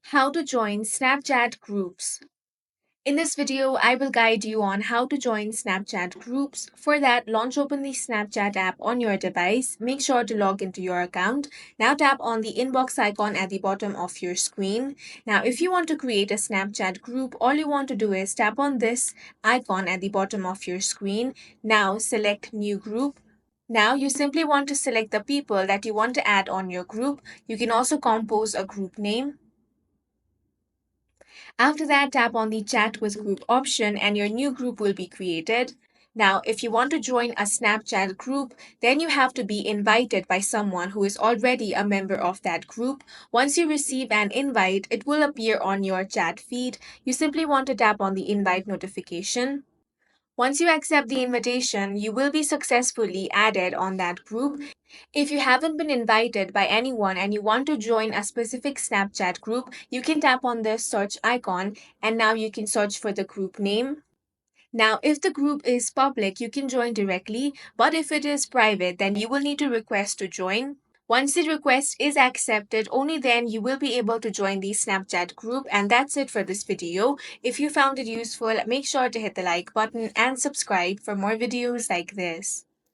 How to join Snapchat groups. In this video, I will guide you on how to join Snapchat groups. For that, launch open the Snapchat app on your device. Make sure to log into your account. Now tap on the inbox icon at the bottom of your screen. Now, if you want to create a Snapchat group, all you want to do is tap on this icon at the bottom of your screen. Now select new group. Now you simply want to select the people that you want to add on your group. You can also compose a group name. After that, tap on the Chat with Group option and your new group will be created. Now, if you want to join a Snapchat group, then you have to be invited by someone who is already a member of that group. Once you receive an invite, it will appear on your chat feed. You simply want to tap on the invite notification. Once you accept the invitation, you will be successfully added on that group. If you haven't been invited by anyone and you want to join a specific Snapchat group, you can tap on the search icon and now you can search for the group name. Now, if the group is public, you can join directly, but if it is private, then you will need to request to join. Once the request is accepted, only then you will be able to join the Snapchat group. And that's it for this video. If you found it useful, make sure to hit the like button and subscribe for more videos like this.